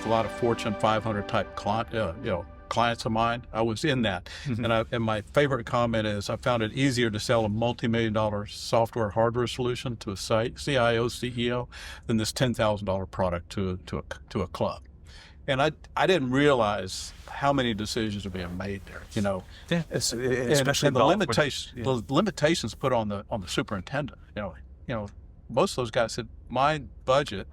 with a lot of Fortune 500 type clients of mine. I was in that. And my favorite comment is, I found it easier to sell a multi-million-dollar software hardware solution to a CIO, CEO than this $10,000 product to a club. And I didn't realize how many decisions are being made there, Yeah, especially and the limitations put on the superintendent. Most of those guys said, my budget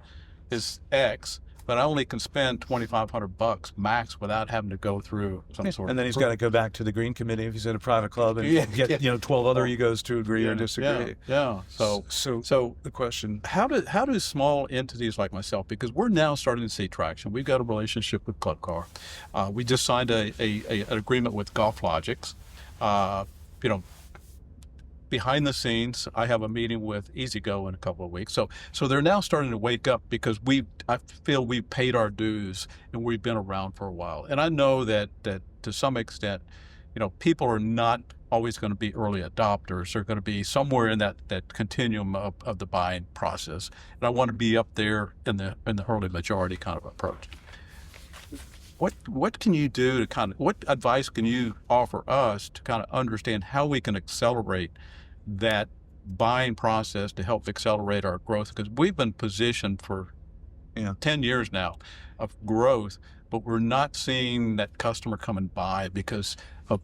is X, but I only can spend $2,500 max without having to go through some sort of. And then he's got to go back to the green committee if he's in a private club and get 12 other egos to agree or disagree. Yeah. So the question: how do small entities like myself, because we're now starting to see traction. We've got a relationship with Club Car. We just signed an agreement with Golf Logics. Behind the scenes, I have a meeting with EasyGo in a couple of weeks. So they're now starting to wake up, because I feel we've paid our dues and we've been around for a while. And I know that to some extent, people are not always going to be early adopters. They're going to be somewhere in that continuum of the buying process. And I want to be up there in the early majority kind of approach. What can you do to what advice can you offer us to kind of understand how we can accelerate that buying process to help accelerate our growth? Because we've been positioned for 10 years now of growth, but we're not seeing that customer come and buy because of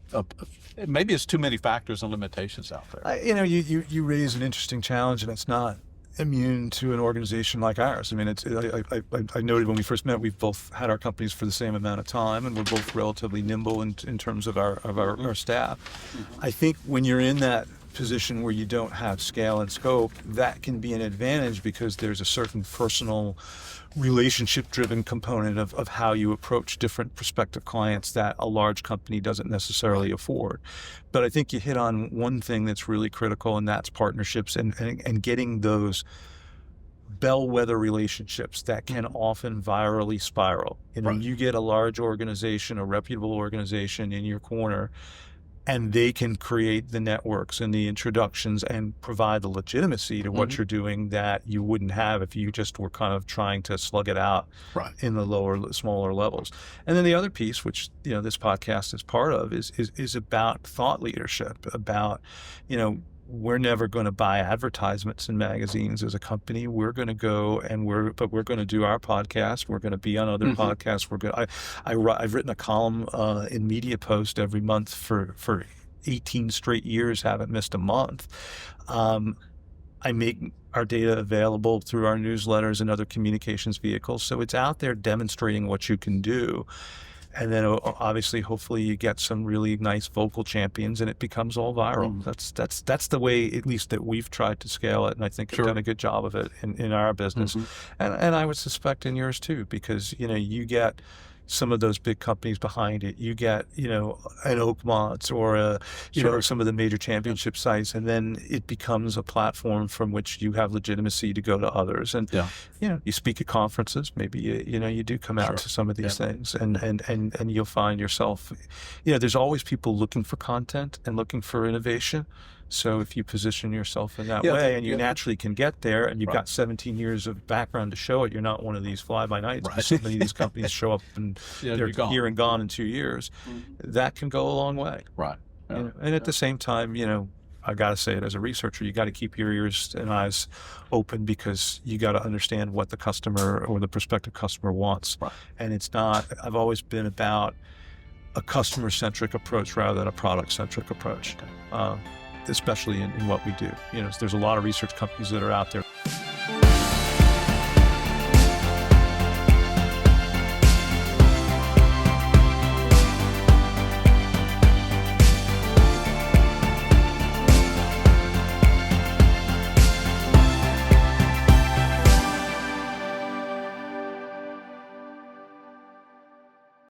maybe it's too many factors and limitations out there. You raise an interesting challenge, and it's not immune to an organization like ours. I mean, I noted when we first met, we've both had our companies for the same amount of time, and we're both relatively nimble in terms of our staff. I think when you're in that position where you don't have scale and scope, that can be an advantage, because there's a certain personal relationship-driven component of how you approach different prospective clients that a large company doesn't necessarily afford. But I think you hit on one thing that's really critical, and that's partnerships and getting those bellwether relationships that can often virally spiral. You get a large organization, a reputable organization in your corner, and they can create the networks and the introductions and provide the legitimacy to what you're doing that you wouldn't have if you just were kind of trying to slug it out in the smaller levels. And then the other piece, which this podcast is part of, is about thought leadership, about we're never going to buy advertisements in magazines as a company. We're going to go but we're going to do our podcast. We're going to be on other podcasts. I've written a column in Media Post every month for 18 straight years, haven't missed a month. I make our data available through our newsletters and other communications vehicles. So it's out there demonstrating what you can do. And then obviously, hopefully you get some really nice vocal champions and it becomes all viral. That's the way, at least, that we've tried to scale it. And I think we've done a good job of it in our business. And I would suspect in yours too, because, you get some of those big companies behind it. You get, an Oakmont or some of the major championship sites, and then it becomes a platform from which you have legitimacy to go to others. And you speak at conferences. Maybe you do come out to some of these things, and you'll find yourself. There's always people looking for content and looking for innovation. So if you position yourself in that way, and you naturally can get there, and you've got 17 years of background to show it, you're not one of these fly-by-nights. So many of these companies show up and they're here and gone in 2 years. That can go a long way. Right. And at the same time, I got to say it as a researcher, you got to keep your ears and eyes open, because you got to understand what the customer or the prospective customer wants. And it's not, I've always been about a customer-centric approach rather than a product-centric approach. Especially in what we do. There's a lot of research companies that are out there.